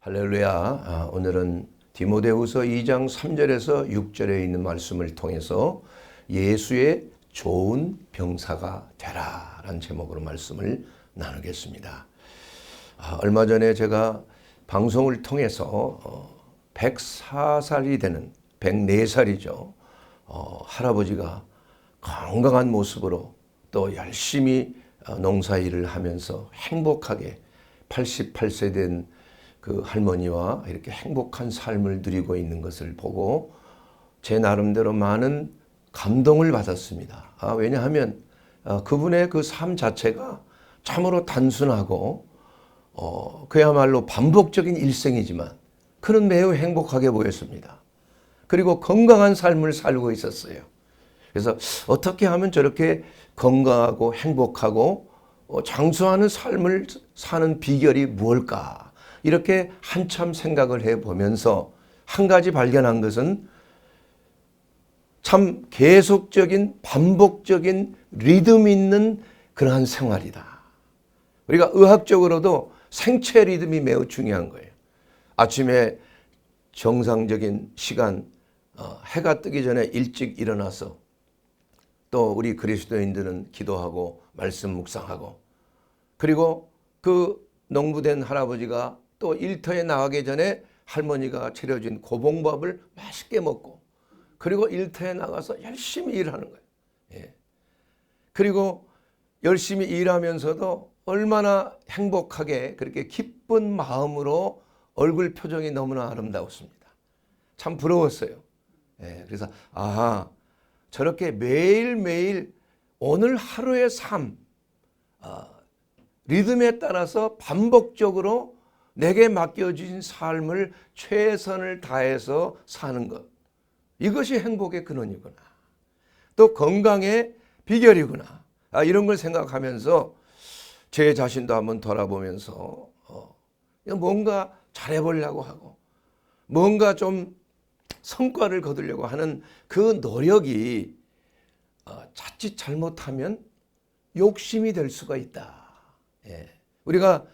할렐루야. 오늘은 디모데후서 2장 3절에서 6절에 있는 말씀을 통해서 예수의 좋은 병사가 되라 라는 제목으로 말씀을 나누겠습니다. 얼마 전에 제가 방송을 통해서 104살이 되는 104살이죠. 할아버지가 건강한 모습으로 또 열심히 농사일을 하면서 행복하게 88세 된 그 할머니와 이렇게 행복한 삶을 누리고 있는 것을 보고 제 나름대로 많은 감동을 받았습니다. 왜냐하면 그분의 그 삶 자체가 참으로 단순하고 그야말로 반복적인 일생이지만 그는 매우 행복하게 보였습니다. 그리고 건강한 삶을 살고 있었어요. 그래서 어떻게 하면 저렇게 건강하고 행복하고 장수하는 삶을 사는 비결이 무엇일까? 이렇게 한참 생각을 해보면서 한 가지 발견한 것은 참 계속적인 반복적인 리듬 있는 그러한 생활이다. 우리가 의학적으로도 생체 리듬이 매우 중요한 거예요. 아침에 정상적인 시간, 해가 뜨기 전에 일찍 일어나서 또 우리 그리스도인들은 기도하고 말씀 묵상하고 그리고 그 농부된 할아버지가 또 일터에 나가기 전에 할머니가 차려준 고봉밥을 맛있게 먹고 그리고 일터에 나가서 열심히 일하는 거예요. 예. 그리고 열심히 일하면서도 얼마나 행복하게 그렇게 기쁜 마음으로 얼굴 표정이 너무나 아름다웠습니다. 참 부러웠어요. 예. 그래서 저렇게 매일매일 오늘 하루의 삶 리듬에 따라서 반복적으로 내게 맡겨진 삶을 최선을 다해서 사는 것. 이것이 행복의 근원이구나. 또 건강의 비결이구나. 이런 걸 생각하면서 제 자신도 한번 돌아보면서 뭔가 잘해보려고 하고 뭔가 좀 성과를 거두려고 하는 그 노력이 자칫 잘못하면 욕심이 될 수가 있다. 우리가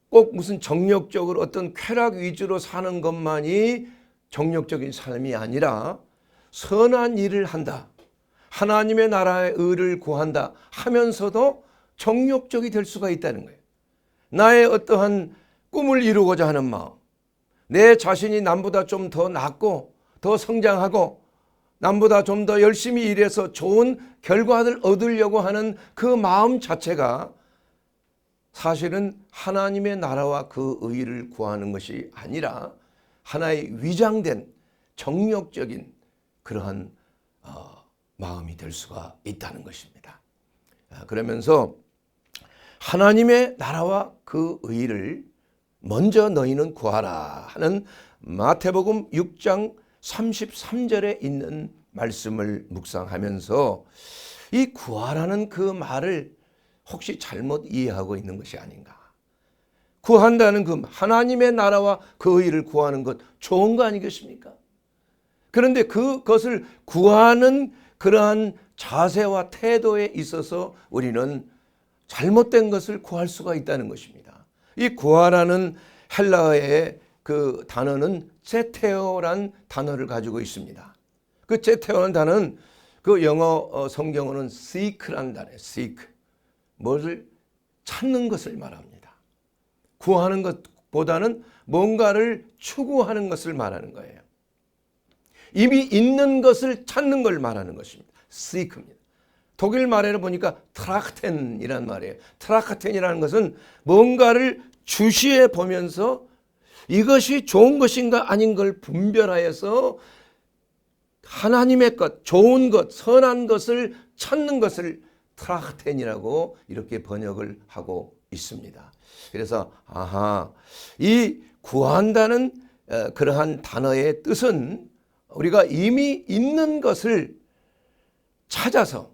꼭 무슨 정력적으로 어떤 쾌락 위주로 사는 것만이 정력적인 삶이 아니라 선한 일을 한다. 하나님의 나라의 의를 구한다 하면서도 정력적이 될 수가 있다는 거예요. 나의 어떠한 꿈을 이루고자 하는 마음, 내 자신이 남보다 좀 더 낫고 더 성장하고 남보다 좀 더 열심히 일해서 좋은 결과를 얻으려고 하는 그 마음 자체가 사실은 하나님의 나라와 그 의를 구하는 것이 아니라 하나의 위장된 정력적인 그러한 마음이 될 수가 있다는 것입니다. 그러면서 하나님의 나라와 그 의를 먼저 너희는 구하라 하는 마태복음 6장 33절에 있는 말씀을 묵상하면서 이 구하라는 그 말을 혹시 잘못 이해하고 있는 것이 아닌가. 구한다는 그 하나님의 나라와 그 의를 구하는 것 좋은 거 아니겠습니까? 그런데 그것을 구하는 그러한 자세와 태도에 있어서 우리는 잘못된 것을 구할 수가 있다는 것입니다. 이 구하라는 헬라어의 그 단어는 제테오란 단어를 가지고 있습니다. 그 제테오라는 단어는 그 영어 성경어는 seek라는 단어예요. seek. 무엇을 찾는 것을 말합니다. 구하는 것보다는 뭔가를 추구하는 것을 말하는 거예요. 이미 있는 것을 찾는 걸 말하는 것입니다. seek입니다. 독일 말에는 보니까 트라크텐이라는 말이에요. 트라크텐이라는 것은 뭔가를 주시해 보면서 이것이 좋은 것인가 아닌 걸 분별하여서 하나님의 것, 좋은 것, 선한 것을 찾는 것을 트라크텐이라고 이렇게 번역을 하고 있습니다. 그래서 이 구한다는 그러한 단어의 뜻은 우리가 이미 있는 것을 찾아서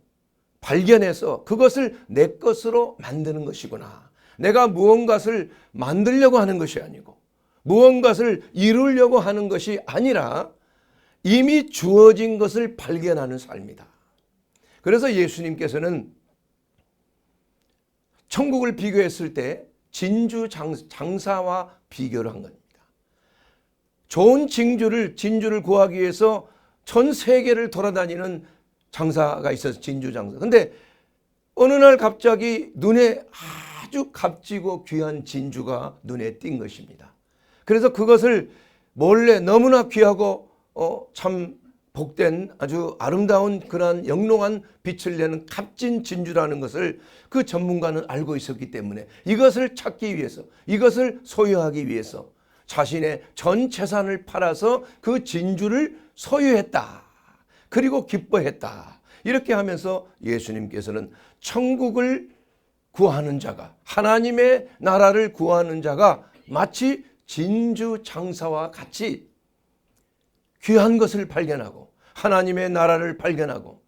발견해서 그것을 내 것으로 만드는 것이구나. 내가 무언가를 만들려고 하는 것이 아니고 무언가를 이루려고 하는 것이 아니라 이미 주어진 것을 발견하는 삶이다. 그래서 예수님께서는 천국을 비교했을 때 진주 장사와 비교를 한 겁니다. 좋은 진주를 구하기 위해서 전 세계를 돌아다니는 장사가 있어서 진주 장사. 근데 어느 날 갑자기 눈에 아주 값지고 귀한 진주가 눈에 띈 것입니다. 그래서 그것을 몰래 너무나 귀하고 참 복된 아주 아름다운 그러한 영롱한 빛을 내는 값진 진주라는 것을 그 전문가는 알고 있었기 때문에 이것을 찾기 위해서, 이것을 소유하기 위해서 자신의 전 재산을 팔아서 그 진주를 소유했다. 그리고 기뻐했다. 이렇게 하면서 예수님께서는 천국을 구하는 자가, 하나님의 나라를 구하는 자가 마치 진주 장사와 같이 귀한 것을 발견하고 하나님의 나라를 발견하고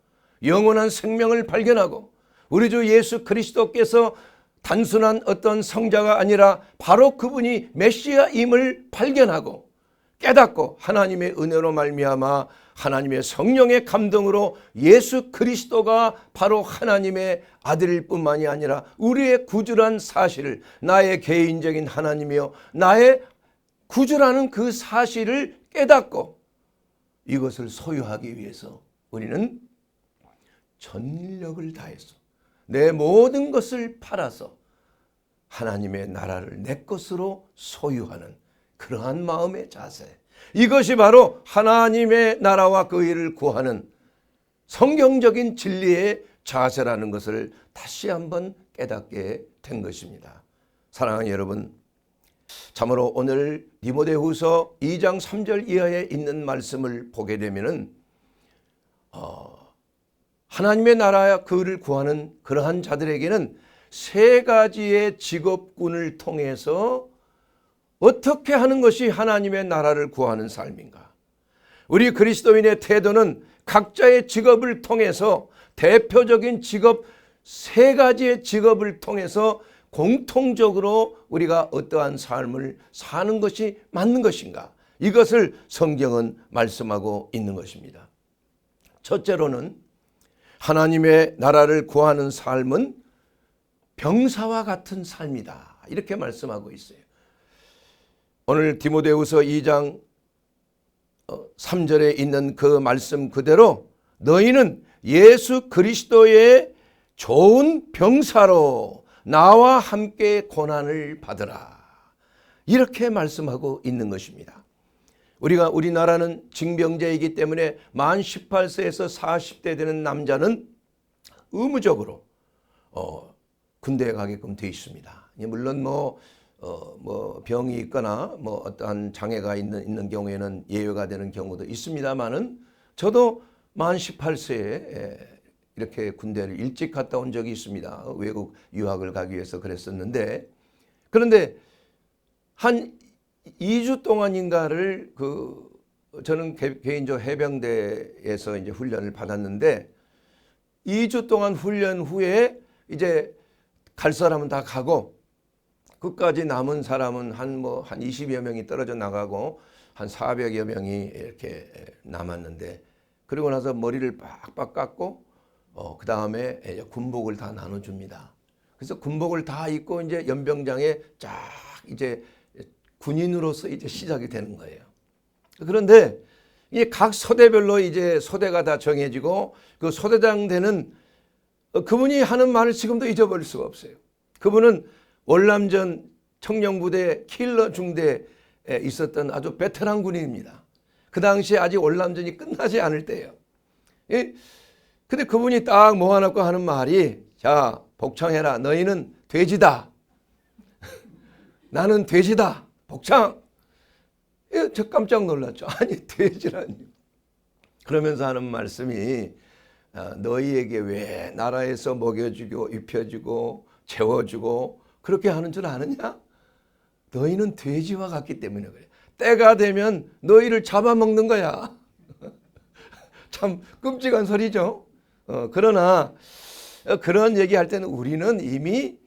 영원한 생명을 발견하고 우리 주 예수 그리스도께서 단순한 어떤 성자가 아니라 바로 그분이 메시아임을 발견하고 깨닫고 하나님의 은혜로 말미암아 하나님의 성령의 감동으로 예수 그리스도가 바로 하나님의 아들일 뿐만이 아니라 우리의 구주란 사실을, 나의 개인적인 하나님이요 나의 구주라는 그 사실을 깨닫고 이것을 소유하기 위해서 우리는 전력을 다해서 내 모든 것을 팔아서 하나님의 나라를 내 것으로 소유하는 그러한 마음의 자세, 이것이 바로 하나님의 나라와 그 일을 구하는 성경적인 진리의 자세라는 것을 다시 한번 깨닫게 된 것입니다. 사랑하는 여러분, 참으로 오늘 디모데후서 2장 3절 이하에 있는 말씀을 보게 되면은 하나님의 나라와 그 일을 구하는 그러한 자들에게는 세 가지의 직업군을 통해서 어떻게 하는 것이 하나님의 나라를 구하는 삶인가? 우리 그리스도인의 태도는 각자의 직업을 통해서 대표적인 직업 세 가지의 직업을 통해서 공통적으로 우리가 어떠한 삶을 사는 것이 맞는 것인가? 이것을 성경은 말씀하고 있는 것입니다. 첫째로는 하나님의 나라를 구하는 삶은 병사와 같은 삶이다. 이렇게 말씀하고 있어요. 오늘 디모데후서 2장 3절에 있는 그 말씀 그대로 너희는 예수 그리스도의 좋은 병사로 나와 함께 고난을 받으라. 이렇게 말씀하고 있는 것입니다. 우리나라는 징병제이기 때문에 만 18세에서 40대 되는 남자는 의무적으로 군대에 가게끔 되어 있습니다. 물론 병이 있거나 어떠한 장애가 있는 경우에는 예외가 되는 경우도 있습니다만은 저도 만 18세에 이렇게 군대를 일찍 갔다 온 적이 있습니다. 외국 유학을 가기 위해서 그랬었는데, 그런데 한 2주 동안인가를 저는 개인적으로 해병대에서 이제 훈련을 받았는데 2주 동안 훈련 후에 이제 갈 사람은 다 가고 끝까지 남은 사람은 한 20여 명이 떨어져 나가고 한 400여 명이 이렇게 남았는데, 그리고 나서 머리를 빡빡 깎고 그 다음에 군복을 다 나눠줍니다. 그래서 군복을 다 입고 이제 연병장에 쫙 이제 군인으로서 이제 시작이 되는 거예요. 그런데 이 각 소대별로 이제 소대가 다 정해지고 그 소대장 되는 그분이 하는 말을 지금도 잊어버릴 수가 없어요. 그분은 월남전 청령부대 킬러 중대에 있었던 아주 베테랑 군인입니다. 그 당시에 아직 월남전이 끝나지 않을 때예요. 근데 그분이 딱 모아놓고 하는 말이, 자, 복창해라. 너희는 돼지다. 나는 돼지다. 복창. 저 깜짝 놀랐죠. 아니, 돼지라니. 그러면서 하는 말씀이 너희에게 왜 나라에서 먹여주고 입혀주고 재워주고 그렇게 하는 줄 아느냐? 너희는 돼지와 같기 때문에 그래. 때가 되면 너희를 잡아먹는 거야. 참 끔찍한 소리죠. 그러나 그런 얘기할 때는 우리는 이미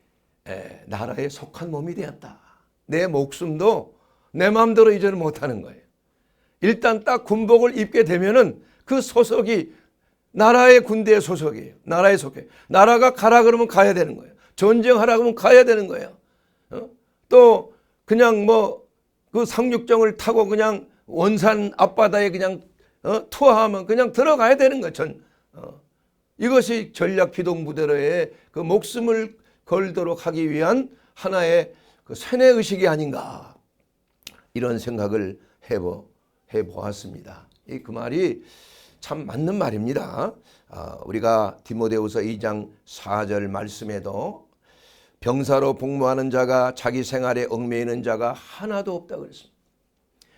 나라에 속한 몸이 되었다. 내 목숨도 내 마음대로 이제는 못하는 거예요. 일단 딱 군복을 입게 되면은 그 소속이 나라의 군대의 소속이에요. 나라에 속해. 나라가 가라 그러면 가야 되는 거예요. 전쟁하라 그러면 가야 되는 거예요. 또 그냥 그 상륙정을 타고 그냥 원산 앞바다에 그냥 투하하면 그냥 들어가야 되는 거죠. 이것이 전략기동부대로의 그 목숨을 걸도록 하기 위한 하나의 그 세뇌의식이 아닌가, 이런 생각을 해보았습니다. 그 말이 참 맞는 말입니다. 우리가 디모데후서 2장 4절 말씀에도 병사로 복무하는 자가 자기 생활에 얽매이는 자가 하나도 없다고 그랬습니다.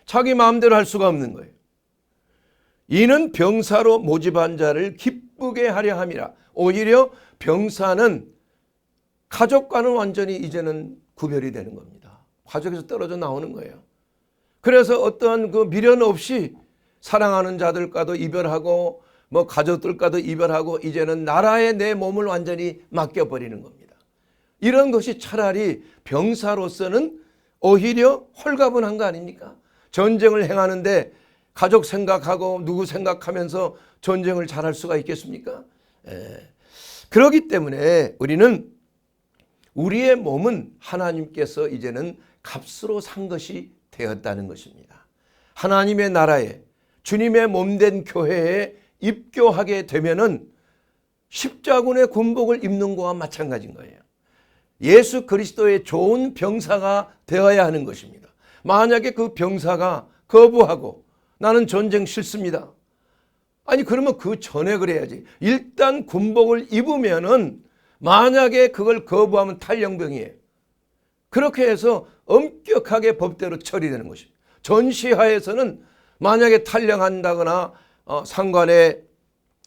자기 마음대로 할 수가 없는 거예요. 이는 병사로 모집한 자를 기쁘게 하려 함이라. 오히려 병사는 가족과는 완전히 이제는 구별이 되는 겁니다. 가족에서 떨어져 나오는 거예요. 그래서 어떠한 그 미련 없이 사랑하는 자들과도 이별하고 뭐 가족들과도 이별하고 이제는 나라에 내 몸을 완전히 맡겨버리는 겁니다. 이런 것이 차라리 병사로서는 오히려 홀가분한 거 아닙니까? 전쟁을 행하는데 가족 생각하고 누구 생각하면서 전쟁을 잘할 수가 있겠습니까? 그렇기 때문에 우리는 우리의 몸은 하나님께서 이제는 값으로 산 것이 되었다는 것입니다. 하나님의 나라에 주님의 몸된 교회에 입교하게 되면은 십자군의 군복을 입는 것과 마찬가지인 거예요. 예수 그리스도의 좋은 병사가 되어야 하는 것입니다. 만약에 그 병사가 거부하고 나는 전쟁 싫습니다. 아니 그러면 그 전에 그래야지. 일단 군복을 입으면은 만약에 그걸 거부하면 탈영병이에요. 그렇게 해서 엄격하게 법대로 처리되는 것입니다. 전시하에서는 만약에 탈영한다거나 상관의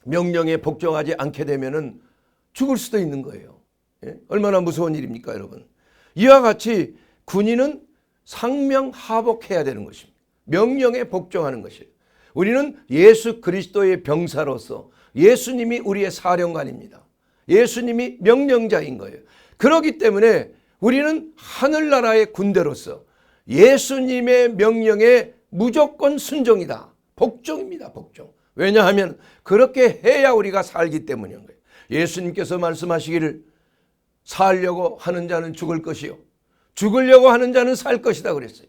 명령에 복종하지 않게 되면은 죽을 수도 있는 거예요. 예? 얼마나 무서운 일입니까, 여러분? 이와 같이 군인은 상명하복해야 되는 것입니다. 명령에 복종하는 것이에요. 우리는 예수 그리스도의 병사로서 예수님이 우리의 사령관입니다. 예수님이 명령자인 거예요. 그렇기 때문에 우리는 하늘나라의 군대로서 예수님의 명령에 무조건 순종이다. 복종입니다. 복종. 왜냐하면 그렇게 해야 우리가 살기 때문인 거예요. 예수님께서 말씀하시기를 살려고 하는 자는 죽을 것이요 죽으려고 하는 자는 살 것이다 그랬어요.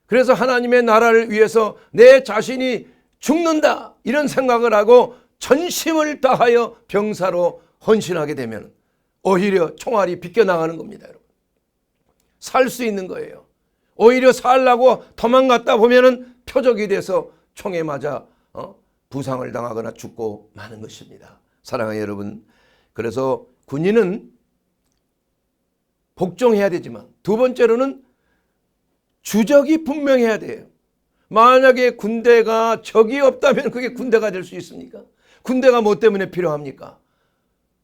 그래서 하나님의 나라를 위해서 내 자신이 죽는다 이런 생각을 하고 전심을 다하여 병사로 헌신하게 되면 오히려 총알이 비껴나가는 겁니다. 여러분. 살 수 있는 거예요. 오히려 살라고 도망갔다 보면은 표적이 돼서 총에 맞아 부상을 당하거나 죽고 마는 것입니다. 사랑하는 여러분, 그래서 군인은 복종해야 되지만 두 번째로는 주적이 분명해야 돼요. 만약에 군대가 적이 없다면 그게 군대가 될 수 있습니까? 군대가 뭐 때문에 필요합니까?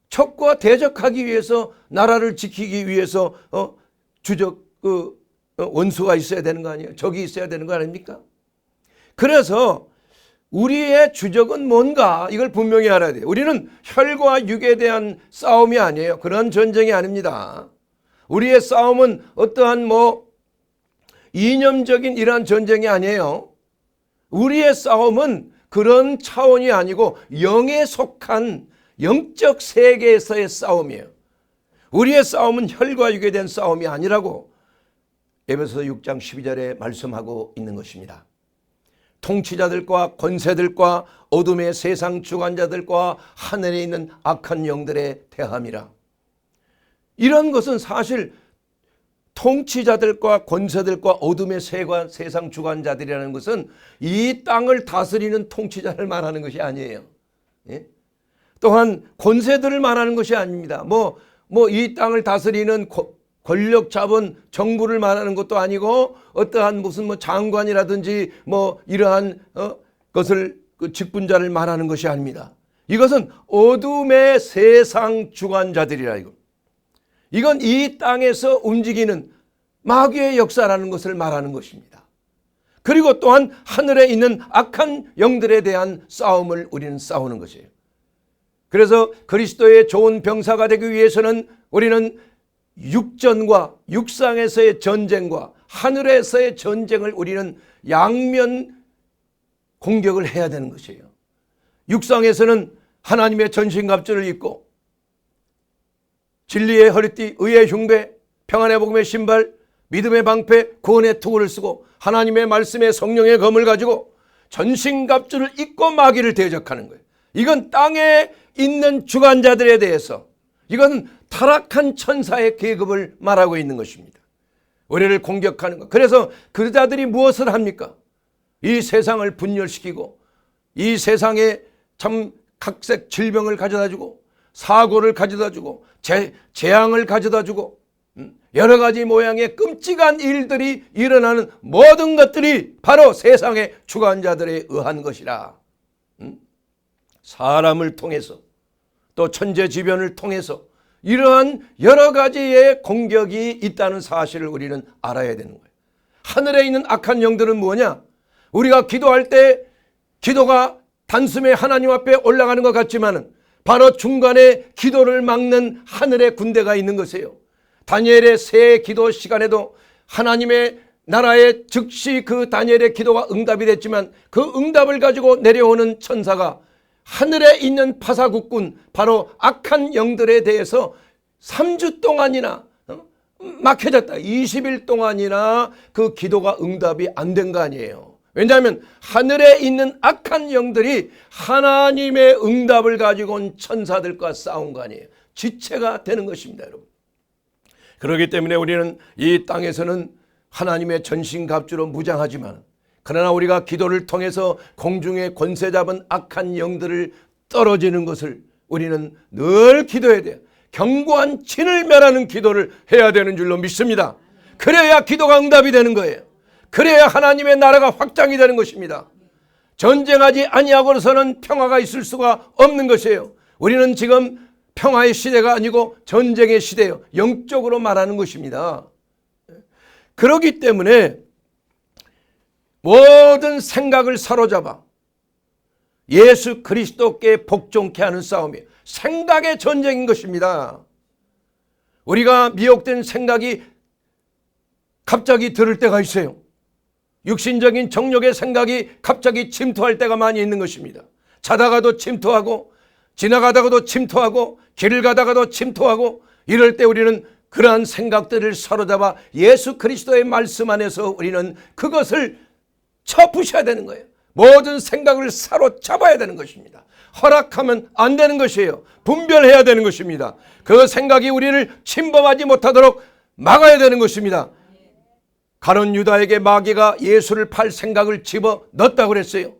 적과 대적하기 위해서, 나라를 지키기 위해서 주적 원수가 있어야 되는 거 아니에요? 적이 있어야 되는 거 아닙니까? 그래서 우리의 주적은 뭔가 이걸 분명히 알아야 돼요. 우리는 혈과 육에 대한 싸움이 아니에요. 그런 전쟁이 아닙니다. 우리의 싸움은 어떠한 이념적인 이러한 전쟁이 아니에요. 우리의 싸움은 그런 차원이 아니고 영에 속한 영적 세계에서의 싸움이에요. 우리의 싸움은 혈과 육에 대한 싸움이 아니라고 에베소서 6장 12절에 말씀하고 있는 것입니다. 통치자들과 권세들과 어둠의 세상 주관자들과 하늘에 있는 악한 영들에 대함이라. 이런 것은 사실 통치자들과 권세들과 어둠의 세상 주관자들이라는 것은 이 땅을 다스리는 통치자를 말하는 것이 아니에요. 예? 또한 권세들을 말하는 것이 아닙니다. 이 땅을 다스리는 권력 잡은 정부를 말하는 것도 아니고 어떠한 무슨 장관이라든지 이러한 것을 직분자를 말하는 것이 아닙니다. 이것은 어둠의 세상 주관자들이라 이거. 이건 이 땅에서 움직이는 마귀의 역사라는 것을 말하는 것입니다. 그리고 또한 하늘에 있는 악한 영들에 대한 싸움을 우리는 싸우는 것이에요. 그래서 그리스도의 좋은 병사가 되기 위해서는 우리는 육전과 육상에서의 전쟁과 하늘에서의 전쟁을 우리는 양면 공격을 해야 되는 것이에요. 육상에서는 하나님의 전신갑주를 입고 진리의 허리띠, 의의 흉배, 평안의 복음의 신발, 믿음의 방패 구원의 투구를 쓰고 하나님의 말씀에 성령의 검을 가지고 전신갑주를 입고 마귀를 대적하는 거예요. 이건 땅에 있는 주관자들에 대해서, 이건 타락한 천사의 계급을 말하고 있는 것입니다. 우리를 공격하는 것. 그래서 그 자들이 무엇을 합니까? 이 세상을 분열시키고 이 세상에 참 각색 질병을 가져다주고 사고를 가져다주고 재앙을 가져다주고 여러 가지 모양의 끔찍한 일들이 일어나는 모든 것들이 바로 세상의 주관자들에 의한 것이라. 사람을 통해서 또 천재지변을 통해서 이러한 여러 가지의 공격이 있다는 사실을 우리는 알아야 되는 거예요. 하늘에 있는 악한 영들은 뭐냐? 우리가 기도할 때 기도가 단숨에 하나님 앞에 올라가는 것 같지만 바로 중간에 기도를 막는 하늘의 군대가 있는 것이에요. 다니엘의 새 기도 시간에도 하나님의 나라에 즉시 그 다니엘의 기도가 응답이 됐지만 그 응답을 가지고 내려오는 천사가 하늘에 있는 파사국군, 바로 악한 영들에 대해서 3주 동안이나 막혀졌다. 20일 동안이나 그 기도가 응답이 안 된 거 아니에요. 왜냐하면 하늘에 있는 악한 영들이 하나님의 응답을 가지고 온 천사들과 싸운 거 아니에요. 지체가 되는 것입니다, 여러분. 그렇기 때문에 우리는 이 땅에서는 하나님의 전신갑주로 무장하지만, 그러나 우리가 기도를 통해서 공중에 권세 잡은 악한 영들을 떨어지는 것을 우리는 늘 기도해야 돼요. 견고한 진을 멸하는 기도를 해야 되는 줄로 믿습니다. 그래야 기도가 응답이 되는 거예요. 그래야 하나님의 나라가 확장이 되는 것입니다. 전쟁하지 아니하고서는 평화가 있을 수가 없는 것이에요. 우리는 지금 평화의 시대가 아니고 전쟁의 시대예요. 영적으로 말하는 것입니다. 그렇기 때문에 모든 생각을 사로잡아 예수 그리스도께 복종케 하는 싸움이에요. 생각의 전쟁인 것입니다. 우리가 미혹된 생각이 갑자기 들을 때가 있어요. 육신적인 정욕의 생각이 갑자기 침투할 때가 많이 있는 것입니다. 자다가도 침투하고 지나가다가도 침투하고 길을 가다가도 침투하고, 이럴 때 우리는 그러한 생각들을 사로잡아 예수 그리스도의 말씀 안에서 우리는 그것을 쳐부셔야 되는 거예요. 모든 생각을 사로잡아야 되는 것입니다. 허락하면 안 되는 것이에요. 분별해야 되는 것입니다. 그 생각이 우리를 침범하지 못하도록 막아야 되는 것입니다. 가룟 유다에게 마귀가 예수를 팔 생각을 집어 넣었다고 그랬어요.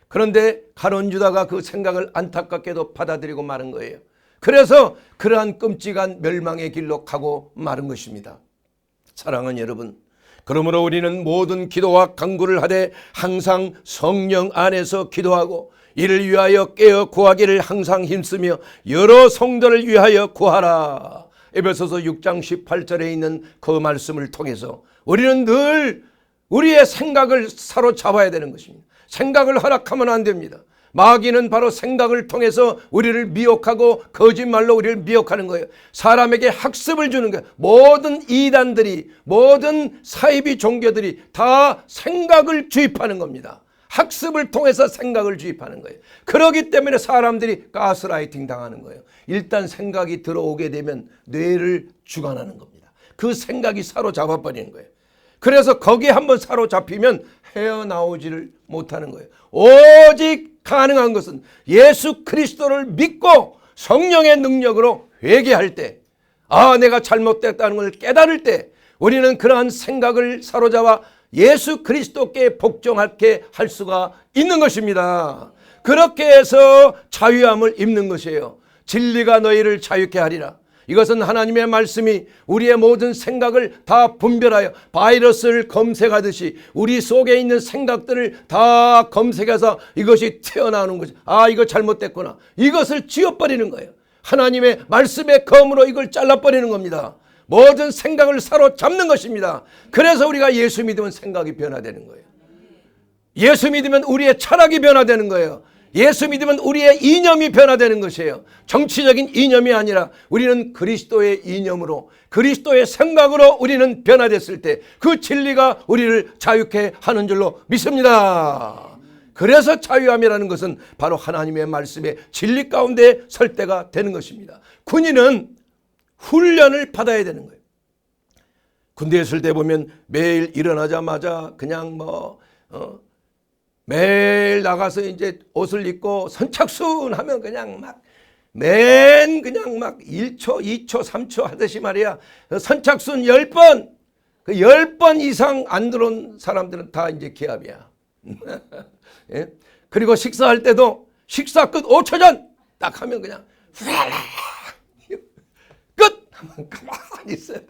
그런데 가룟 유다가 그 생각을 안타깝게도 받아들이고 마는 거예요. 그래서 그러한 끔찍한 멸망의 길로 가고 마는 것입니다. 사랑하는 여러분, 그러므로 우리는 모든 기도와 간구를 하되 항상 성령 안에서 기도하고 이를 위하여 깨어 구하기를 항상 힘쓰며 여러 성도를 위하여 구하라. 에베소서 6장 18절에 있는 그 말씀을 통해서 우리는 늘 우리의 생각을 사로잡아야 되는 것입니다. 생각을 허락하면 안 됩니다. 마귀는 바로 생각을 통해서 우리를 미혹하고 거짓말로 우리를 미혹하는 거예요. 사람에게 학습을 주는 거예요. 모든 이단들이, 모든 사이비 종교들이 다 생각을 주입하는 겁니다. 학습을 통해서 생각을 주입하는 거예요. 그렇기 때문에 사람들이 가스라이팅 당하는 거예요. 일단 생각이 들어오게 되면 뇌를 주관하는 겁니다. 그 생각이 사로잡아 버리는 거예요. 그래서 거기에 한번 사로잡히면 헤어나오지를 못하는 거예요. 오직 가능한 것은 예수 그리스도를 믿고 성령의 능력으로 회개할 때, 내가 잘못됐다는 걸 깨달을 때 우리는 그러한 생각을 사로잡아 예수 그리스도께 복종하게 할 수가 있는 것입니다. 그렇게 해서 자유함을 입는 것이에요. 진리가 너희를 자유케 하리라. 이것은 하나님의 말씀이 우리의 모든 생각을 다 분별하여 바이러스를 검색하듯이 우리 속에 있는 생각들을 다 검색해서 이것이 튀어나오는 거죠. 이거 잘못됐구나. 이것을 지워버리는 거예요. 하나님의 말씀의 검으로 이걸 잘라버리는 겁니다. 모든 생각을 사로잡는 것입니다. 그래서 우리가 예수 믿으면 생각이 변화되는 거예요. 예수 믿으면 우리의 철학이 변화되는 거예요. 예수 믿으면 우리의 이념이 변화되는 것이에요. 정치적인 이념이 아니라 우리는 그리스도의 이념으로, 그리스도의 생각으로 우리는 변화됐을 때 그 진리가 우리를 자유케 하는 줄로 믿습니다. 그래서 자유함이라는 것은 바로 하나님의 말씀의 진리 가운데 설 때가 되는 것입니다. 군인은 훈련을 받아야 되는 거예요. 군대에 있을 때 보면 매일 일어나자마자 그냥 매일 나가서 이제 옷을 입고 선착순 하면 그냥 막 그냥 막 1초, 2초, 3초 하듯이 말이야. 선착순 10번, 그 10번 이상 안 들어온 사람들은 다 이제 기합이야. 예? 그리고 식사할 때도 식사 끝 5초 전 딱 하면 그냥 끝! 하면 가만히 있어야 돼.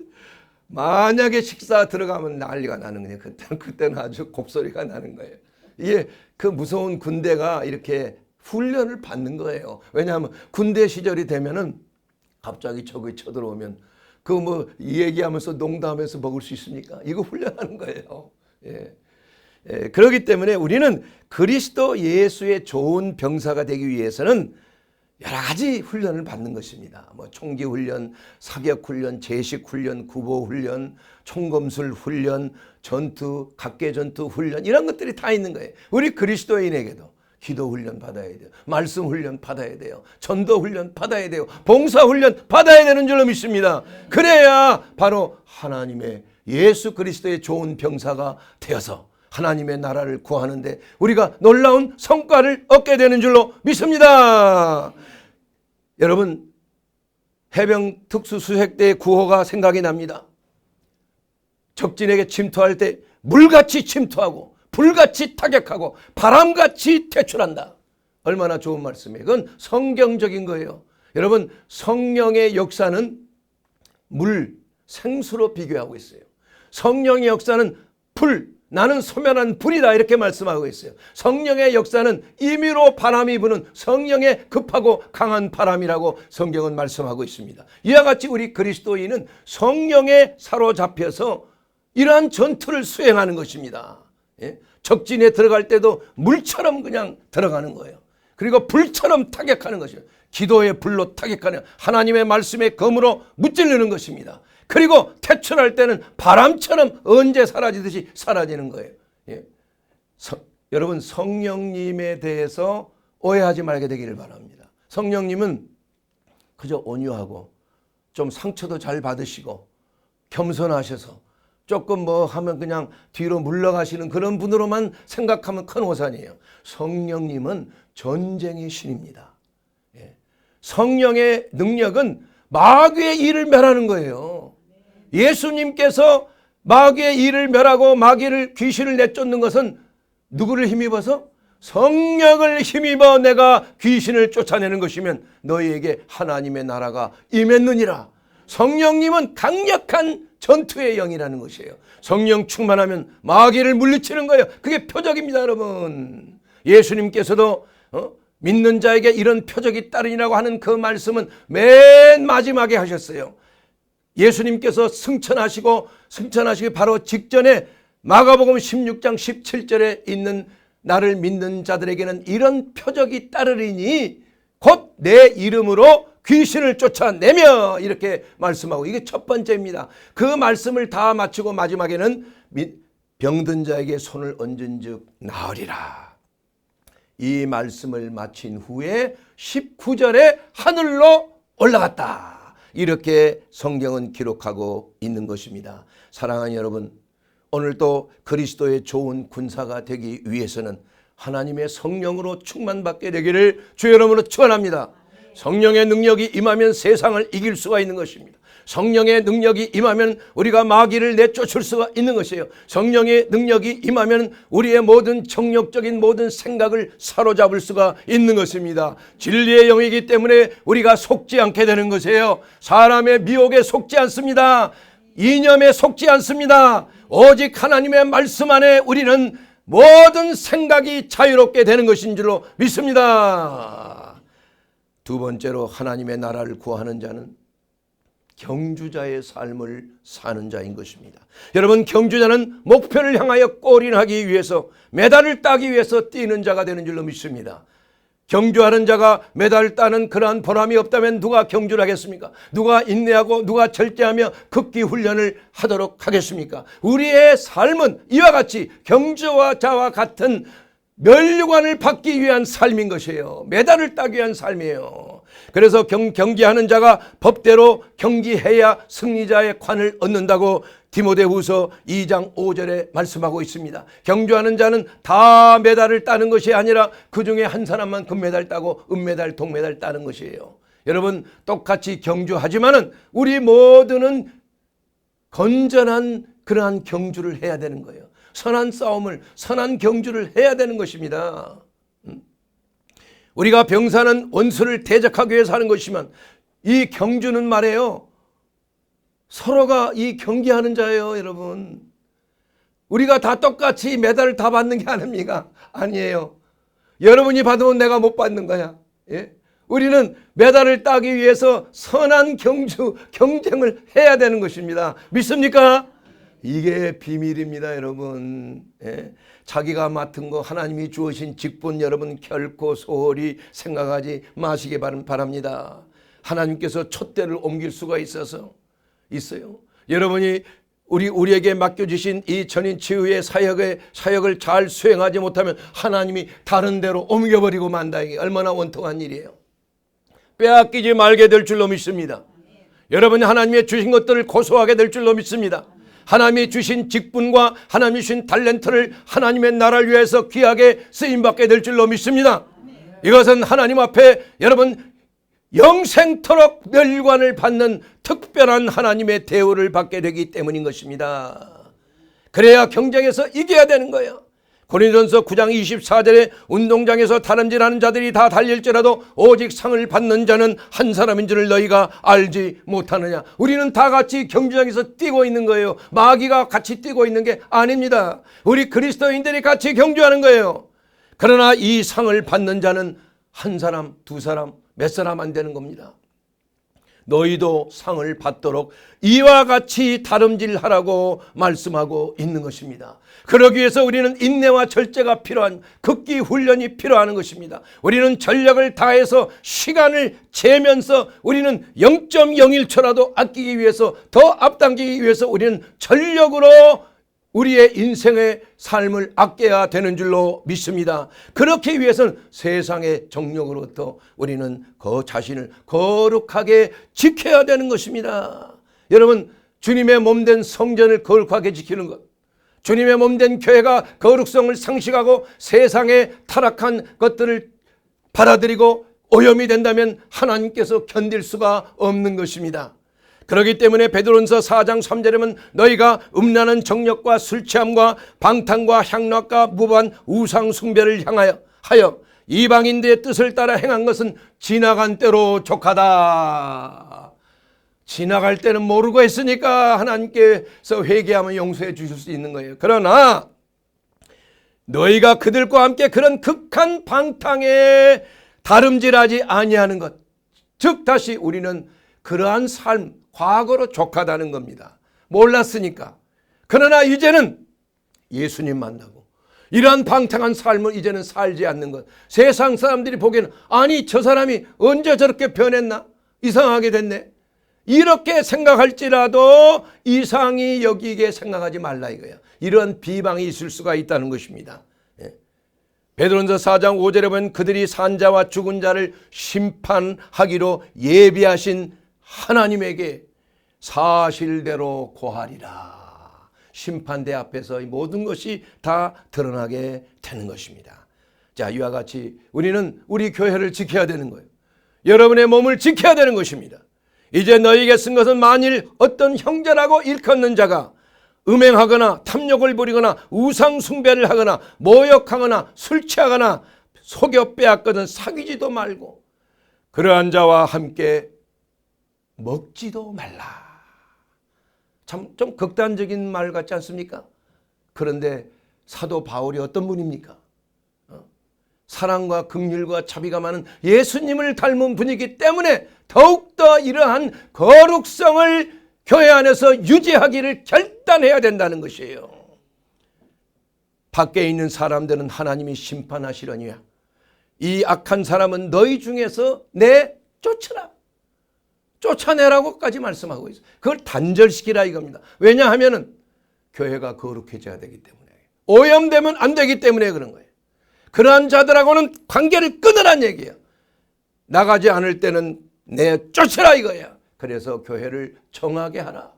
만약에 식사 들어가면 난리가 나는 거예요. 그때는 아주 곡소리가 나는 거예요. 이게 그 무서운 군대가 이렇게 훈련을 받는 거예요. 왜냐하면 군대 시절이 되면은 갑자기 적이 쳐들어오면 이 얘기하면서 농담하면서 먹을 수 있습니까? 이거 훈련하는 거예요. 예. 그렇기 때문에 우리는 그리스도 예수의 좋은 병사가 되기 위해서는 여러 가지 훈련을 받는 것입니다. 총기 훈련, 사격 훈련, 제식 훈련, 구보 훈련, 총검술 훈련, 전투, 각계 전투 훈련 이런 것들이 다 있는 거예요. 우리 그리스도인에게도 기도 훈련 받아야 돼요. 말씀 훈련 받아야 돼요. 전도 훈련 받아야 돼요. 봉사 훈련 받아야 되는 줄로 믿습니다. 그래야 바로 하나님의 예수 그리스도의 좋은 병사가 되어서 하나님의 나라를 구하는데 우리가 놀라운 성과를 얻게 되는 줄로 믿습니다. 여러분, 해병 특수수색대의 구호가 생각이 납니다. 적진에게 침투할 때 물같이 침투하고 불같이 타격하고 바람같이 퇴출한다. 얼마나 좋은 말씀이에요. 그건 성경적인 거예요. 여러분, 성령의 역사는 물, 생수로 비교하고 있어요. 성령의 역사는 불, 나는 소멸한 불이다 이렇게 말씀하고 있어요. 성령의 역사는 임의로 바람이 부는 성령의 급하고 강한 바람이라고 성경은 말씀하고 있습니다. 이와 같이 우리 그리스도인은 성령에 사로잡혀서 이러한 전투를 수행하는 것입니다. 예? 적진에 들어갈 때도 물처럼 그냥 들어가는 거예요. 그리고 불처럼 타격하는 것이에요. 기도의 불로 타격하는 하나님의 말씀의 검으로 무찌르는 것입니다. 그리고 퇴출할 때는 바람처럼 언제 사라지듯이 사라지는 거예요. 예. 여러분, 성령님에 대해서 오해하지 말게 되기를 바랍니다. 성령님은 그저 온유하고 좀 상처도 잘 받으시고 겸손하셔서 조금 하면 그냥 뒤로 물러가시는 그런 분으로만 생각하면 큰 오산이에요. 성령님은 전쟁의 신입니다. 예. 성령의 능력은 마귀의 일을 멸하는 거예요. 예수님께서 마귀의 일을 멸하고 귀신을 내쫓는 것은 누구를 힘입어서? 성령을 힘입어 내가 귀신을 쫓아내는 것이면 너희에게 하나님의 나라가 임했느니라. 성령님은 강력한 전투의 영이라는 것이에요. 성령 충만하면 마귀를 물리치는 거예요. 그게 표적입니다, 여러분. 예수님께서도 믿는 자에게 이런 표적이 따르니라고 하는 그 말씀은 맨 마지막에 하셨어요. 예수님께서 승천하시기 바로 직전에 마가복음 16장 17절에 있는 나를 믿는 자들에게는 이런 표적이 따르리니 곧 내 이름으로 귀신을 쫓아내며 이렇게 말씀하고 이게 첫 번째입니다. 그 말씀을 다 마치고 마지막에는 병든 자에게 손을 얹은 즉 나으리라. 이 말씀을 마친 후에 19절에 하늘로 올라갔다. 이렇게 성경은 기록하고 있는 것입니다. 사랑하는 여러분, 오늘도 그리스도의 좋은 군사가 되기 위해서는 하나님의 성령으로 충만받게 되기를 주의 이름으로 축원합니다. 성령의 능력이 임하면 세상을 이길 수가 있는 것입니다. 성령의 능력이 임하면 우리가 마귀를 내쫓을 수가 있는 것이에요. 성령의 능력이 임하면 우리의 모든 정욕적인 모든 생각을 사로잡을 수가 있는 것입니다. 진리의 영이기 때문에 우리가 속지 않게 되는 것이에요. 사람의 미혹에 속지 않습니다. 이념에 속지 않습니다. 오직 하나님의 말씀 안에 우리는 모든 생각이 자유롭게 되는 것인 줄로 믿습니다. 두 번째로 하나님의 나라를 구하는 자는 경주자의 삶을 사는 자인 것입니다. 여러분, 경주자는 목표를 향하여 골인하기 위해서 메달을 따기 위해서 뛰는 자가 되는 줄로 믿습니다. 경주하는 자가 메달을 따는 그러한 보람이 없다면 누가 경주를 하겠습니까? 누가 인내하고 누가 절제하며 극기 훈련을 하도록 하겠습니까? 우리의 삶은 이와 같이 경주자와 같은 면류관을 받기 위한 삶인 것이에요. 메달을 따기 위한 삶이에요. 그래서 경기하는 자가 법대로 경기해야 승리자의 관을 얻는다고 디모데후서 2장 5절에 말씀하고 있습니다. 경주하는 자는 다 메달을 따는 것이 아니라 그 중에 한 사람만 금메달 따고 은메달, 동메달 따는 것이에요. 여러분, 똑같이 경주하지만은 우리 모두는 건전한 그러한 경주를 해야 되는 거예요. 선한 싸움을, 선한 경주를 해야 되는 것입니다. 우리가 병사는 원수를 대적하기 위해서 하는 것이지만 이 경주는 말이에요, 서로가 이 경기하는 자예요. 여러분, 우리가 다 똑같이 메달을 다 받는 게 아닙니까? 아니에요. 여러분이 받으면 내가 못 받는 거야. 예? 우리는 메달을 따기 위해서 선한 경쟁을 해야 되는 것입니다. 믿습니까? 이게 비밀입니다, 여러분. 예? 자기가 맡은 거, 하나님이 주어진 직분, 여러분 결코 소홀히 생각하지 마시기 바랍니다. 하나님께서 촛대를 옮길 수가 있어요. 여러분이 우리에게 맡겨주신 이 전인치유의 사역을 잘 수행하지 못하면 하나님이 다른 데로 옮겨버리고 만다. 이게 얼마나 원통한 일이에요. 빼앗기지 말게 될 줄로 믿습니다. 여러분이 하나님의 주신 것들을 고소하게 될 줄로 믿습니다. 하나님이 주신 직분과 하나님이 주신 탤런트를 하나님의 나라를 위해서 귀하게 쓰임받게 될 줄로 믿습니다. 이것은 하나님 앞에 여러분 영생토록 멸관을 받는 특별한 하나님의 대우를 받게 되기 때문인 것입니다. 그래야 경쟁에서 이겨야 되는 거예요. 고린도전서 9장 24절에 운동장에서 다름질하는 자들이 다 달릴지라도 오직 상을 받는 자는 한 사람인 줄을 너희가 알지 못하느냐. 우리는 다 같이 경주장에서 뛰고 있는 거예요. 마귀가 같이 뛰고 있는 게 아닙니다. 우리 그리스도인들이 같이 경주하는 거예요. 그러나 이 상을 받는 자는 한 사람, 두 사람, 몇 사람 안 되는 겁니다. 너희도 상을 받도록 이와 같이 다름질하라고 말씀하고 있는 것입니다. 그러기 위해서 우리는 인내와 절제가 필요한, 극기 훈련이 필요한 것입니다. 우리는 전력을 다해서 시간을 재면서 우리는 0.01초라도 아끼기 위해서, 더 앞당기기 위해서 우리는 전력으로 우리의 인생의 삶을 아껴야 되는 줄로 믿습니다. 그렇기 위해서는 세상의 정욕으로부터 우리는 그 자신을 거룩하게 지켜야 되는 것입니다. 여러분, 주님의 몸된 성전을 거룩하게 지키는 것, 주님의 몸된 교회가 거룩성을 상실하고 세상의 타락한 것들을 받아들이고 오염이 된다면 하나님께서 견딜 수가 없는 것입니다. 그렇기 때문에 베드로전서 4장 3절에 보면 너희가 음란한 정욕과 술 취함과 방탕과 향락과 무반 우상 숭배를 하여 이방인들의 뜻을 따라 행한 것은 지나간 때로 족하다. 지나갈 때는 모르고 했으니까 하나님께서 회개하면 용서해 주실 수 있는 거예요. 그러나 너희가 그들과 함께 그런 극한 방탕에 다름질하지 아니하는 것, 즉 다시 우리는 그러한 삶, 과거로 족하다는 겁니다. 몰랐으니까. 그러나 이제는 예수님 만나고 이러한 방탕한 삶을 이제는 살지 않는 것. 세상 사람들이 보기에는 아니 저 사람이 언제 저렇게 변했나? 이상하게 됐네. 이렇게 생각할지라도 이상히 여기게 생각하지 말라 이거야. 이런 비방이 있을 수가 있다는 것입니다. 베드로전서 4장 5절에 보면 그들이 산자와 죽은 자를 심판하기로 예비하신 하나님에게 사실대로 고하리라. 심판대 앞에서 모든 것이 다 드러나게 되는 것입니다. 자, 이와 같이 우리는 우리 교회를 지켜야 되는 거예요. 여러분의 몸을 지켜야 되는 것입니다. 이제 너희에게 쓴 것은 만일 어떤 형제라고 일컫는 자가 음행하거나 탐욕을 부리거나 우상 숭배를 하거나 모욕하거나 술 취하거나 속여 빼앗거든 사귀지도 말고 그러한 자와 함께 먹지도 말라. 참 좀 극단적인 말 같지 않습니까? 그런데 사도 바울이 어떤 분입니까? 사랑과 긍휼과 자비가 많은 예수님을 닮은 분이기 때문에 더욱더 이러한 거룩성을 교회 안에서 유지하기를 결단해야 된다는 것이에요. 밖에 있는 사람들은 하나님이 심판하시려니와 이 악한 사람은 너희 중에서 내쫓으라. 쫓아내라고까지 말씀하고 있어요. 그걸 단절시키라 이겁니다. 왜냐하면 교회가 거룩해져야 되기 때문에, 오염되면 안 되기 때문에 그런 거예요. 그러한 자들하고는 관계를 끊으란 얘기예요. 나가지 않을 때는 내쫓으라 이거야. 그래서 교회를 정하게 하라.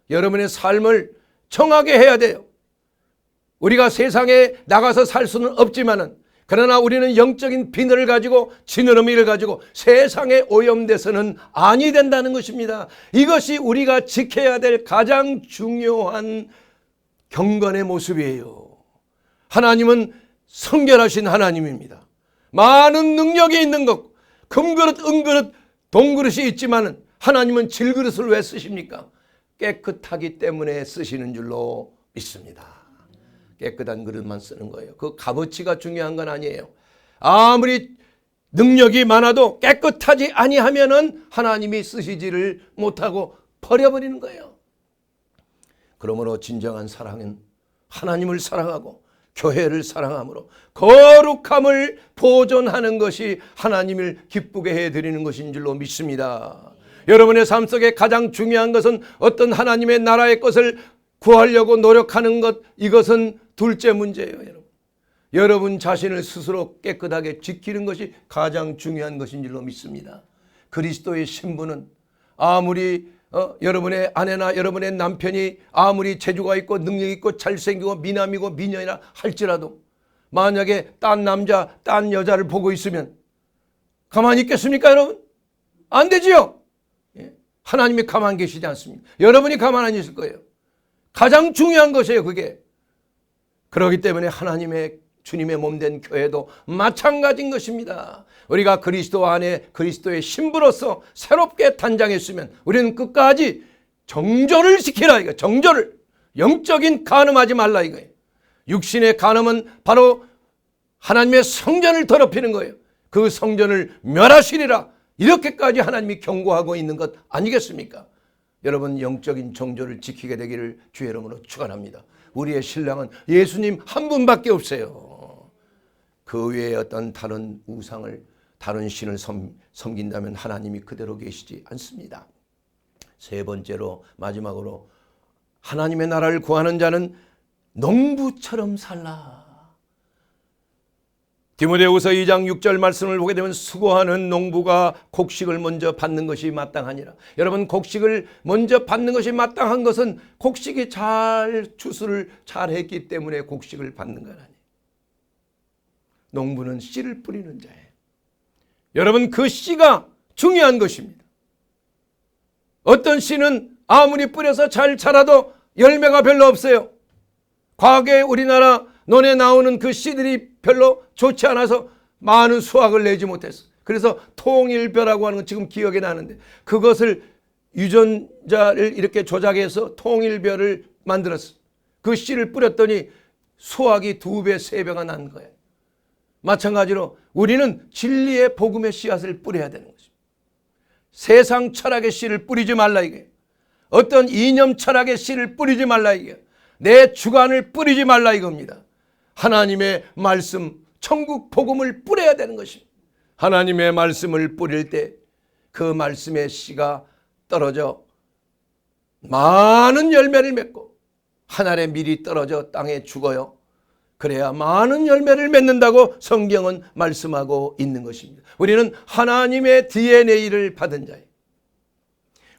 여러분의 삶을 정하게 해야 돼요. 우리가 세상에 나가서 살 수는 없지만은, 그러나 우리는 영적인 비늘을 가지고 지느러미를 가지고 세상에 오염돼서는 아니 된다는 것입니다. 이것이 우리가 지켜야 될 가장 중요한 경건의 모습이에요. 하나님은 성결하신 하나님입니다. 많은 능력이 있는 것, 금그릇, 은그릇, 동그릇이 있지만 하나님은 질그릇을 왜 쓰십니까? 깨끗하기 때문에 쓰시는 줄로 믿습니다. 깨끗한 그릇만 쓰는 거예요. 그 값어치가 중요한 건 아니에요. 아무리 능력이 많아도 깨끗하지 아니하면은 하나님이 쓰시지를 못하고 버려버리는 거예요. 그러므로 진정한 사랑은 하나님을 사랑하고 교회를 사랑함으로 거룩함을 보존하는 것이 하나님을 기쁘게 해드리는 것인 줄로 믿습니다. 여러분의 삶 속에 가장 중요한 것은 어떤 하나님의 나라의 것을 구하려고 노력하는 것, 이것은 둘째 문제예요. 여러분 자신을 스스로 깨끗하게 지키는 것이 가장 중요한 것인 줄로 믿습니다. 그리스도의 신부는 아무리 여러분의 아내나 여러분의 남편이 아무리 재주가 있고 능력 있고 잘생기고 미남이고 미녀이라 할지라도 만약에 딴 남자 딴 여자를 보고 있으면 가만히 있겠습니까 여러분? 안 되지요. 하나님이 가만히 계시지 않습니다. 여러분이 가만히 있을 거예요. 가장 중요한 것이에요 그게. 그렇기 때문에 하나님의 주님의 몸된 교회도 마찬가지인 것입니다. 우리가 그리스도 안에 그리스도의 신부로서 새롭게 단장했으면 우리는 끝까지 정조를 지키라 이거. 정조를. 영적인 간음하지 말라 이거예요. 육신의 간음은 바로 하나님의 성전을 더럽히는 거예요. 그 성전을 멸하시리라. 이렇게까지 하나님이 경고하고 있는 것 아니겠습니까? 여러분 영적인 정조를 지키게 되기를 주의 이름으로 축원합니다. 우리의 신랑은 예수님 한 분밖에 없어요. 그 외에 어떤 다른 우상을 다른 신을 섬긴다면 하나님이 그대로 계시지 않습니다. 세 번째로 마지막으로 하나님의 나라를 구하는 자는 농부처럼 살라. 디모데후서 2장 6절 말씀을 보게 되면 수고하는 농부가 곡식을 먼저 받는 것이 마땅하니라. 여러분 곡식을 먼저 받는 것이 마땅한 것은 곡식이 잘 추수를 잘 했기 때문에 곡식을 받는 건 아니에요. 농부는 씨를 뿌리는 자예요. 여러분 그 씨가 중요한 것입니다. 어떤 씨는 아무리 뿌려서 잘 자라도 열매가 별로 없어요. 과거에 우리나라 논에 나오는 그 씨들이 별로 좋지 않아서 많은 수확을 내지 못했어. 그래서 통일벼라고 하는 건 지금 기억이 나는데 그것을 유전자를 이렇게 조작해서 통일벼를 만들었어. 그 씨를 뿌렸더니 수확이 2배, 3배가 난 거예요. 마찬가지로 우리는 진리의 복음의 씨앗을 뿌려야 되는 것입니다. 세상 철학의 씨를 뿌리지 말라 이게. 어떤 이념 철학의 씨를 뿌리지 말라 이게. 내 주관을 뿌리지 말라 이겁니다. 하나님의 말씀, 천국 복음을 뿌려야 되는 것입니다. 하나님의 말씀을 뿌릴 때 그 말씀의 씨가 떨어져 많은 열매를 맺고 한 알의 밀이 떨어져 땅에 죽어요. 그래야 많은 열매를 맺는다고 성경은 말씀하고 있는 것입니다. 우리는 하나님의 DNA를 받은 자예요.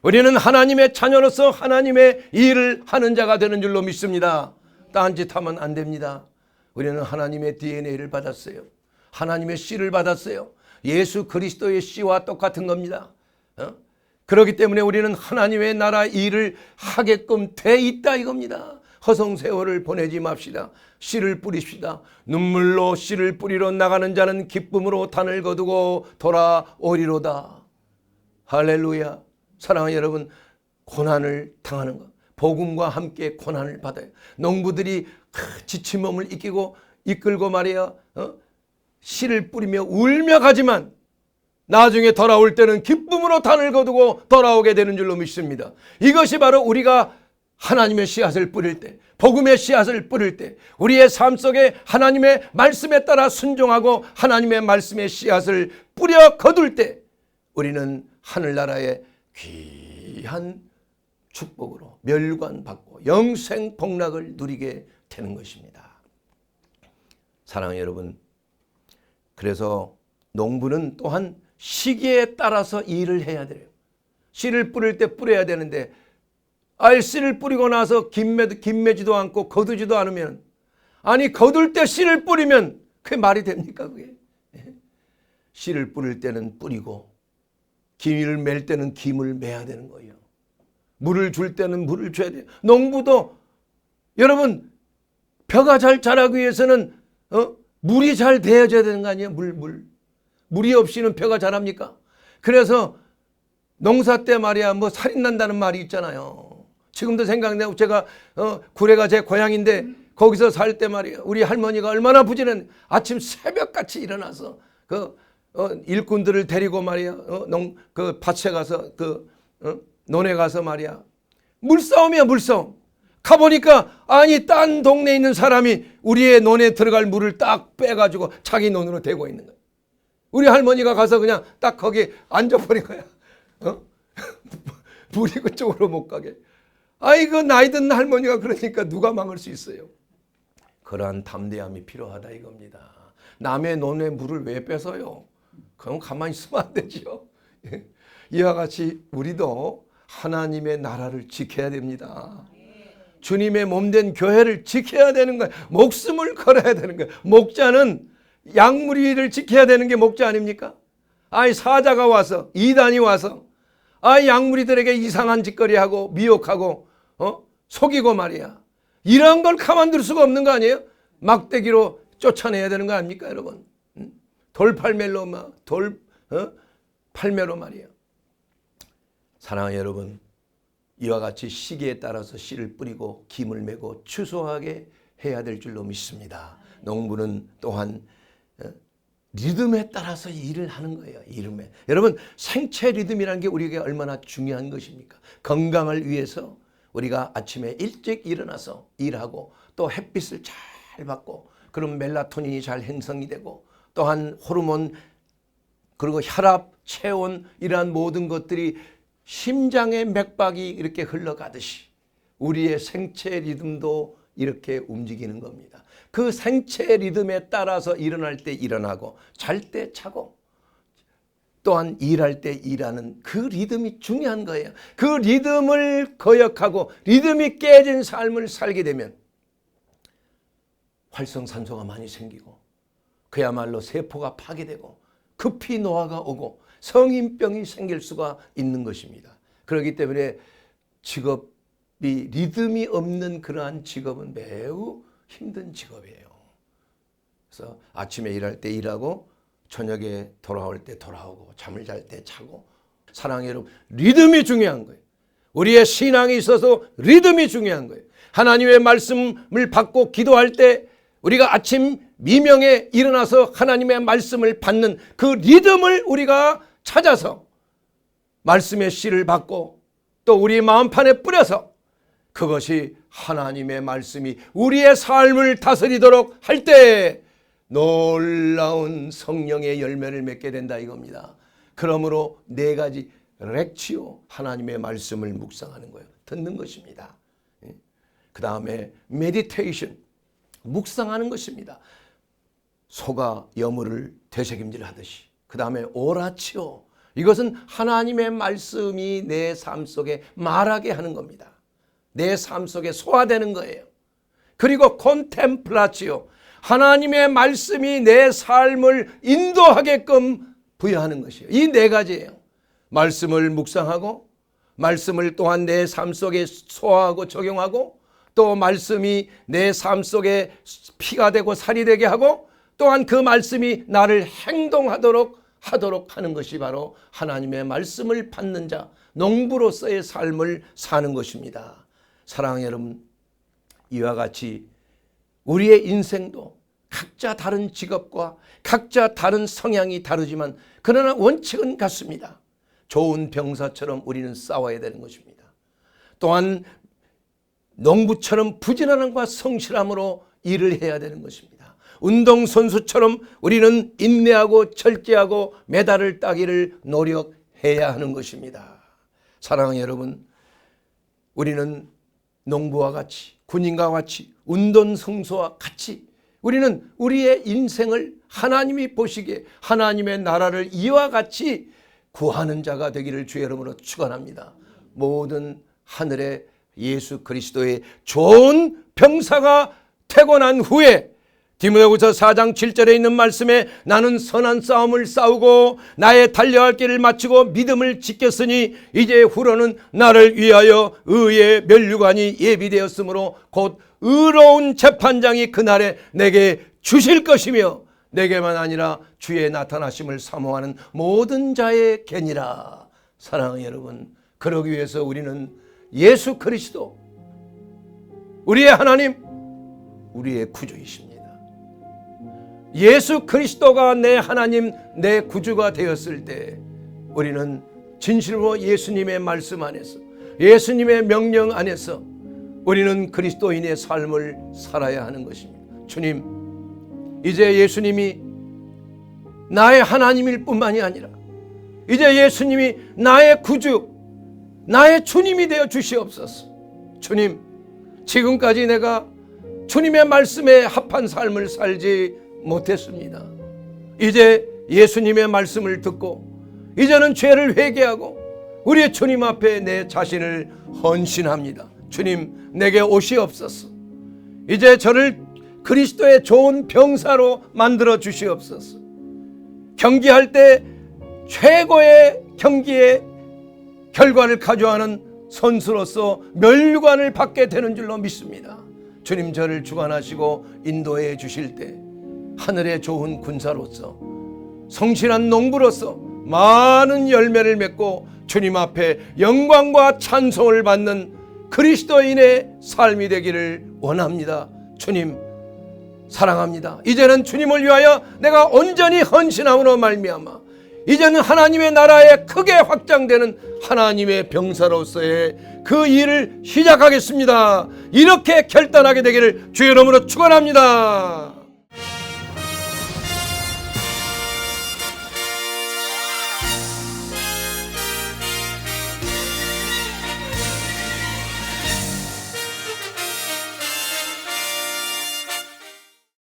우리는 하나님의 자녀로서 하나님의 일을 하는 자가 되는 줄로 믿습니다. 딴짓하면 안 됩니다. 우리는 하나님의 DNA를 받았어요. 하나님의 씨를 받았어요. 예수 그리스도의 씨와 똑같은 겁니다. 그렇기 때문에 우리는 하나님의 나라 일을 하게끔 돼 있다 이겁니다. 허송세월을 보내지 맙시다. 씨를 뿌립시다. 눈물로 씨를 뿌리러 나가는 자는 기쁨으로 단을 거두고 돌아오리로다. 할렐루야. 사랑하는 여러분, 고난을 당하는 것, 복음과 함께 고난을 받아요. 농부들이 지친 몸을 이끌고 말이야 씨를 뿌리며 울며 가지만 나중에 돌아올 때는 기쁨으로 단을 거두고 돌아오게 되는 줄로 믿습니다. 이것이 바로 우리가 하나님의 씨앗을 뿌릴 때, 복음의 씨앗을 뿌릴 때, 우리의 삶 속에 하나님의 말씀에 따라 순종하고 하나님의 말씀의 씨앗을 뿌려 거둘 때 우리는 하늘나라의 귀한 축복으로 멸관받고 영생 복락을 누리게 되는 것입니다. 사랑하는 여러분, 그래서 농부는 또한 시기에 따라서 일을 해야 돼요. 씨를 뿌릴 때 뿌려야 되는데 씨를 뿌리고 나서 김매지도 않고 거두지도 않으면, 아니 거둘 때 씨를 뿌리면 그게 말이 됩니까? 그게 씨를 뿌릴 때는 뿌리고 김을 맬 때는 김을 매야 되는 거예요. 물을 줄 때는 물을 줘야 돼요. 농부도 여러분 벼가 잘 자라기 위해서는 물이 잘 되어져야 되는 거 아니에요? 물이 없이는 벼가 자랍니까? 그래서 농사 때 말이야 뭐 살인 난다는 말이 있잖아요. 지금도 생각나고, 제가 구례가 제 고향인데 거기서 살 때 말이야 우리 할머니가 얼마나 부지런, 아침 새벽같이 일어나서 일꾼들을 데리고 말이야 그 밭에 가서 논에 가서 말이야 물싸움이야, 물싸움. 가보니까 아니 딴 동네에 있는 사람이 우리의 논에 들어갈 물을 딱 빼가지고 자기 논으로 대고 있는 거야. 우리 할머니가 가서 그냥 딱 거기 앉아버린 거야. 물이 그쪽으로 못 가게. 아이고 나이 든 할머니가 그러니까 누가 막을 수 있어요. 그러한 담대함이 필요하다 이겁니다. 남의 논에 물을 왜 뺏어요? 그럼 가만히 있으면 안 되죠. 이와 같이 우리도 하나님의 나라를 지켜야 됩니다. 주님의 몸된 교회를 지켜야 되는 거예요. 목숨을 걸어야 되는 거예요. 목자는 양무리를 지켜야 되는 게 목자 아닙니까? 사자가 와서, 이단이 와서 양무리들에게 이상한 짓거리하고 미혹하고 속이고 말이야, 이런 걸 가만둘 수가 없는 거 아니에요? 막대기로 쫓아내야 되는 거 아닙니까 여러분? 돌팔매로 팔매로 말이야. 사랑하는 여러분, 이와 같이 시기에 따라서 씨를 뿌리고 김을 매고 추수하게 해야 될 줄로 믿습니다. 농부는 또한 리듬에 따라서 일을 하는 거예요. 이름에. 여러분 생체 리듬이라는 게 우리에게 얼마나 중요한 것입니까? 건강을 위해서 우리가 아침에 일찍 일어나서 일하고 또 햇빛을 잘 받고 그럼 멜라토닌이 잘 형성이 되고 또한 호르몬 그리고 혈압, 체온 이러한 모든 것들이 심장의 맥박이 이렇게 흘러가듯이 우리의 생체 리듬도 이렇게 움직이는 겁니다. 그 생체 리듬에 따라서 일어날 때 일어나고 잘 때 자고 또한 일할 때 일하는 그 리듬이 중요한 거예요. 그 리듬을 거역하고 리듬이 깨진 삶을 살게 되면 활성산소가 많이 생기고 그야말로 세포가 파괴되고 급히 노화가 오고 성인병이 생길 수가 있는 것입니다. 그렇기 때문에 직업이 리듬이 없는 그러한 직업은 매우 힘든 직업이에요. 그래서 아침에 일할 때 일하고 저녁에 돌아올 때 돌아오고 잠을 잘 때 자고. 사랑하는 여러분, 리듬이 중요한 거예요. 우리의 신앙에 있어서 리듬이 중요한 거예요. 하나님의 말씀을 받고 기도할 때 우리가 아침 미명에 일어나서 하나님의 말씀을 받는 그 리듬을 우리가 찾아서 말씀의 씨를 받고 또 우리 마음판에 뿌려서 그것이 하나님의 말씀이 우리의 삶을 다스리도록 할 때 놀라운 성령의 열매를 맺게 된다 이겁니다. 그러므로 4가지 렉치오, 하나님의 말씀을 묵상하는 거예요. 듣는 것입니다. 그 다음에 메디테이션, 묵상하는 것입니다. 소가 여물을 되새김질 하듯이. 그 다음에 오라치오, 이것은 하나님의 말씀이 내 삶 속에 말하게 하는 겁니다. 내 삶 속에 소화되는 거예요. 그리고 콘템플라치오, 하나님의 말씀이 내 삶을 인도하게끔 부여하는 것이에요. 이 4가지예요. 말씀을 묵상하고 말씀을 또한 내 삶 속에 소화하고 적용하고 또 말씀이 내 삶 속에 피가 되고 살이 되게 하고 또한 그 말씀이 나를 행동하도록 하는 것이 바로 하나님의 말씀을 받는 자, 농부로서의 삶을 사는 것입니다. 사랑하는 여러분, 이와 같이 우리의 인생도 각자 다른 직업과 각자 다른 성향이 다르지만 그러나 원칙은 같습니다. 좋은 병사처럼 우리는 싸워야 되는 것입니다. 또한 농부처럼 부지런함과 성실함으로 일을 해야 되는 것입니다. 운동선수처럼 우리는 인내하고 절제하고 메달을 따기를 노력해야 하는 것입니다. 사랑하는 여러분, 우리는 농부와 같이 군인과 같이 운동선수와 같이 우리는 우리의 인생을 하나님이 보시기에 하나님의 나라를 이와 같이 구하는 자가 되기를 주의 이름으로 축원합니다. 모든 하늘의 예수 그리스도의 좋은 병사가 퇴고난 후에 디모데후서 4장 7절에 있는 말씀에 나는 선한 싸움을 싸우고 나의 달려갈 길을 마치고 믿음을 지켰으니 이제 후로는 나를 위하여 의의 면류관이 예비되었으므로 곧 의로운 재판장이 그날에 내게 주실 것이며 내게만 아니라 주의 나타나심을 사모하는 모든 자의 겐이라. 사랑하는 여러분, 그러기 위해서 우리는 예수 그리스도 우리의 하나님, 우리의 구주이십니다. 예수 그리스도가 내 하나님, 내 구주가 되었을 때 우리는 진실로 예수님의 말씀 안에서, 예수님의 명령 안에서 우리는 그리스도인의 삶을 살아야 하는 것입니다. 주님, 이제 예수님이 나의 하나님일 뿐만이 아니라 이제 예수님이 나의 구주, 나의 주님이 되어 주시옵소서. 주님, 지금까지 내가 주님의 말씀에 합한 삶을 살지 못했습니다. 이제 예수님의 말씀을 듣고 이제는 죄를 회개하고 우리 주님 앞에 내 자신을 헌신합니다. 주님, 내게 오시옵소서. 이제 저를 그리스도의 좋은 병사로 만들어 주시옵소서. 경기할 때 최고의 경기의 결과를 가져가는 선수로서 면류관을 받게 되는 줄로 믿습니다. 주님, 저를 주관하시고 인도해 주실 때 하늘의 좋은 군사로서, 성실한 농부로서 많은 열매를 맺고 주님 앞에 영광과 찬송을 받는 그리스도인의 삶이 되기를 원합니다. 주님, 사랑합니다. 이제는 주님을 위하여 내가 온전히 헌신함으로 말미암아 이제는 하나님의 나라에 크게 확장되는 하나님의 병사로서의 그 일을 시작하겠습니다. 이렇게 결단하게 되기를 주의 이름으로 축원합니다.